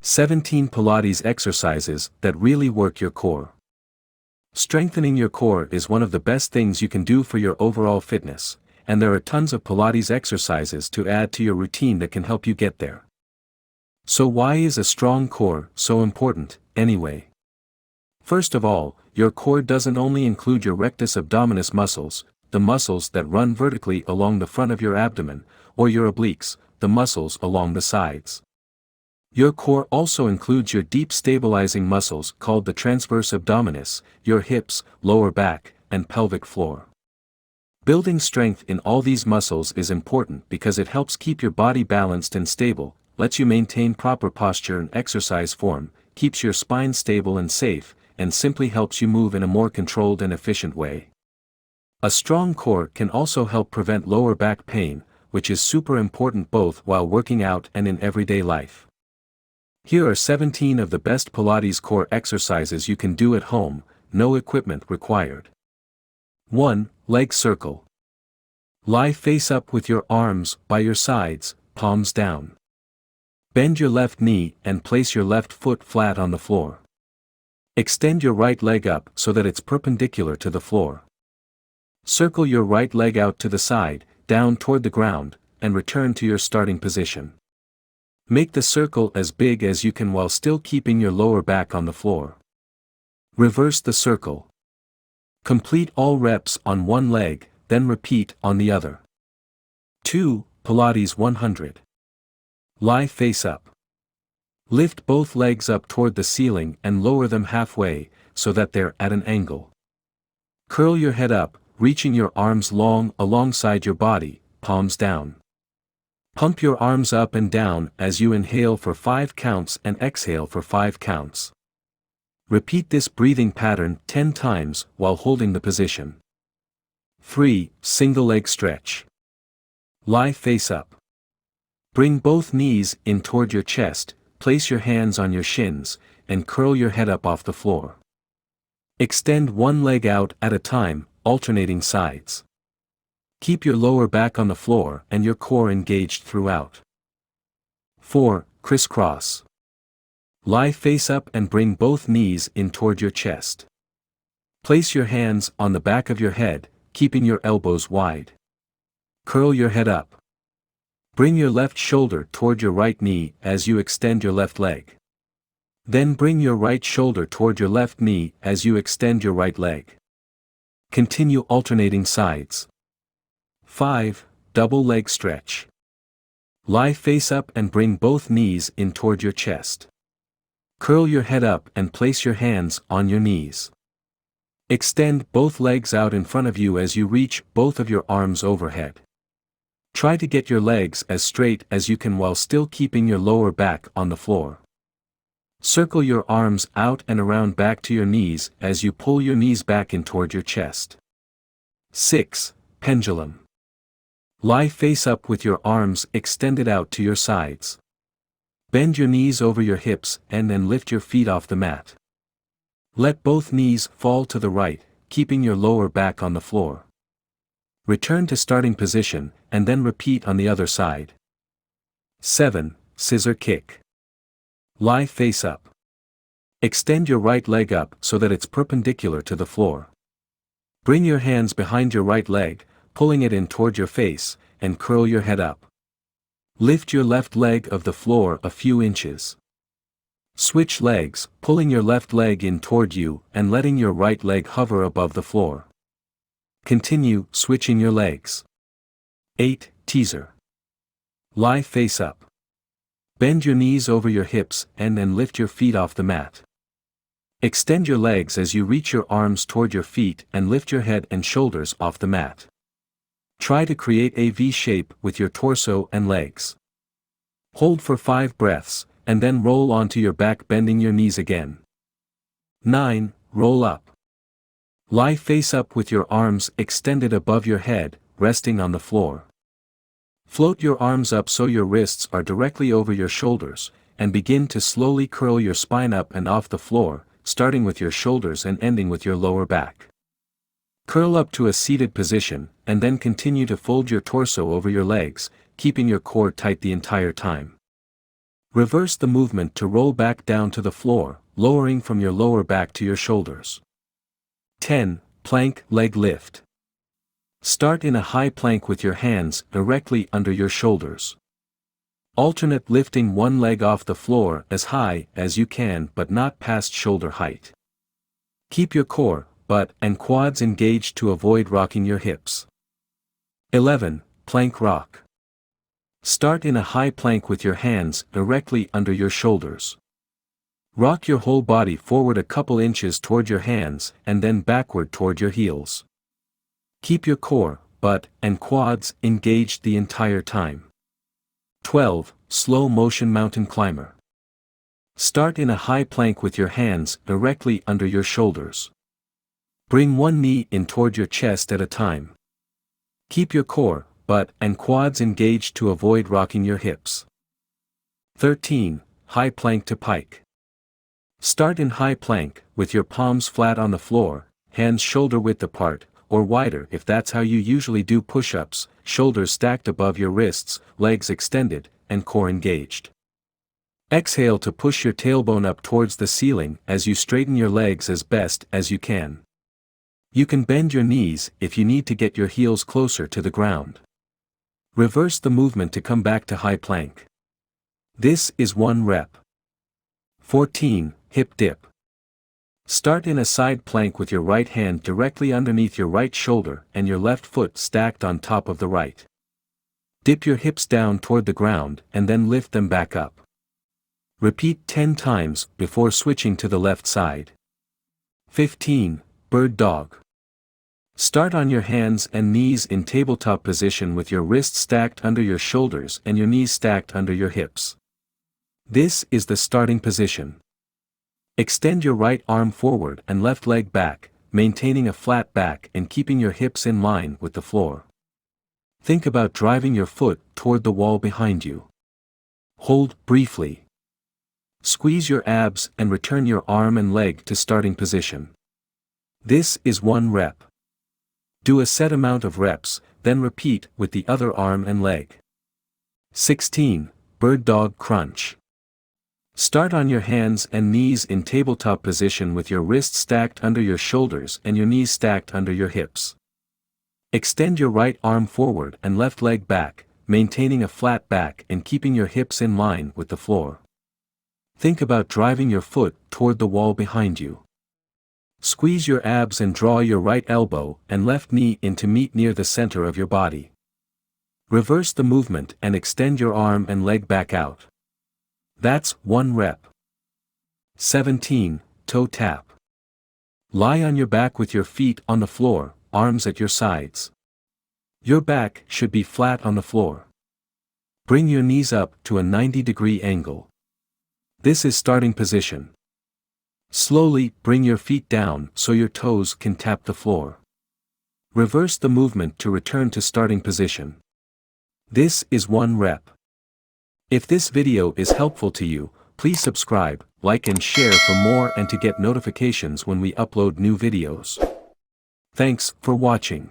17 Pilates exercises that really work your core. Strengthening your core is one of the best things you can do for your overall fitness, and there are tons of Pilates exercises to add to your routine that can help you get there. So why is a strong core so important, anyway? First of all, your core doesn't only include your rectus abdominis muscles, the muscles that run vertically along the front of your abdomen, or your obliques, the muscles along the sides. Your core also includes your deep stabilizing muscles called the transverse abdominis, your hips, lower back, and pelvic floor. Building strength in all these muscles is important because it helps keep your body balanced and stable, lets you maintain proper posture and exercise form, keeps your spine stable and safe, and simply helps you move in a more controlled and efficient way. A strong core can also help prevent lower back pain, which is super important both while working out and in everyday life. Here are 17 of the best Pilates core exercises you can do at home, no equipment required. 1. Leg circle. Lie face up with your arms by your sides, palms down. Bend your left knee and place your left foot flat on the floor. Extend your right leg up so that it's perpendicular to the floor. Circle your right leg out to the side, down toward the ground, and return to your starting position. Make the circle as big as you can while still keeping your lower back on the floor. Reverse the circle. Complete all reps on one leg, then repeat on the other. 2. Pilates 100. Lie face up. Lift both legs up toward the ceiling and lower them halfway, so that they're at an angle. Curl your head up, reaching your arms long alongside your body, palms down. Pump your arms up and down as you inhale for 5 counts and exhale for 5 counts. Repeat this breathing pattern 10 times while holding the position. 3. Single leg stretch. Lie face up. Bring both knees in toward your chest, place your hands on your shins, and curl your head up off the floor. Extend one leg out at a time, alternating sides. Keep your lower back on the floor and your core engaged throughout. 4. CRISS-CROSS. Lie face up and bring both knees in toward your chest. Place your hands on the back of your head, keeping your elbows wide. Curl your head up. Bring your left shoulder toward your right knee as you extend your left leg. Then bring your right shoulder toward your left knee as you extend your right leg. Continue alternating sides. 5. Double leg stretch. Lie face up and bring both knees in toward your chest. Curl your head up and place your hands on your knees. Extend both legs out in front of you as you reach both of your arms overhead. Try to get your legs as straight as you can while still keeping your lower back on the floor. Circle your arms out and around back to your knees as you pull your knees back in toward your chest. 6. Pendulum. Lie face up with your arms extended out to your sides. Bend your knees over your hips and then lift your feet off the mat. Let both knees fall to the right, keeping your lower back on the floor. Return to starting position, and then repeat on the other side. 7. Scissor kick. Lie face up. Extend your right leg up so that it's perpendicular to the floor. Bring your hands behind your right leg, pulling it in toward your face, and curl your head up. Lift your left leg off the floor a few inches. Switch legs, pulling your left leg in toward you and letting your right leg hover above the floor. Continue switching your legs. 8. Teaser. Lie face up. Bend your knees over your hips and then lift your feet off the mat. Extend your legs as you reach your arms toward your feet and lift your head and shoulders off the mat. Try to create a V shape with your torso and legs. Hold for 5 breaths, and then roll onto your back bending your knees again. 9. Roll up. Lie face up with your arms extended above your head, resting on the floor. Float your arms up so your wrists are directly over your shoulders, and begin to slowly curl your spine up and off the floor, starting with your shoulders and ending with your lower back. Curl up to a seated position, and then continue to fold your torso over your legs, keeping your core tight the entire time. Reverse the movement to roll back down to the floor, lowering from your lower back to your shoulders. 10. Plank leg lift. Start in a high plank with your hands directly under your shoulders. Alternate lifting one leg off the floor as high as you can but not past shoulder height. Keep your core, butt, and quads engaged to avoid rocking your hips. 11. Plank rock. Start in a high plank with your hands directly under your shoulders. Rock your whole body forward a couple inches toward your hands and then backward toward your heels. Keep your core, butt, and quads engaged the entire time. 12. Slow motion mountain climber. Start in a high plank with your hands directly under your shoulders. Bring one knee in toward your chest at a time. Keep your core, butt, and quads engaged to avoid rocking your hips. 13. High plank to pike. Start in high plank, with your palms flat on the floor, hands shoulder width apart, or wider if that's how you usually do push-ups, shoulders stacked above your wrists, legs extended, and core engaged. Exhale to push your tailbone up towards the ceiling as you straighten your legs as best as you can. You can bend your knees if you need to get your heels closer to the ground. Reverse the movement to come back to high plank. This is 1 rep. 14. Hip dip. Start in a side plank with your right hand directly underneath your right shoulder and your left foot stacked on top of the right. Dip your hips down toward the ground and then lift them back up. Repeat 10 times before switching to the left side. 15. Bird dog. Start on your hands and knees in tabletop position with your wrists stacked under your shoulders and your knees stacked under your hips. This is the starting position. Extend your right arm forward and left leg back, maintaining a flat back and keeping your hips in line with the floor. Think about driving your foot toward the wall behind you. Hold briefly. Squeeze your abs and return your arm and leg to starting position. This is 1 rep. Do a set amount of reps, then repeat with the other arm and leg. 16. Bird dog crunch. Start on your hands and knees in tabletop position with your wrists stacked under your shoulders and your knees stacked under your hips. Extend your right arm forward and left leg back, maintaining a flat back and keeping your hips in line with the floor. Think about driving your foot toward the wall behind you. Squeeze your abs and draw your right elbow and left knee in to meet near the center of your body. Reverse the movement and extend your arm and leg back out. That's 1 rep. 17. Toe tap. Lie on your back with your feet on the floor, arms at your sides. Your back should be flat on the floor. Bring your knees up to a 90-degree angle. This is starting position. Slowly bring your feet down so your toes can tap the floor. Reverse the movement to return to starting position. This is 1 rep. If this video is helpful to you, please subscribe, like and share for more and to get notifications when we upload new videos. Thanks for watching.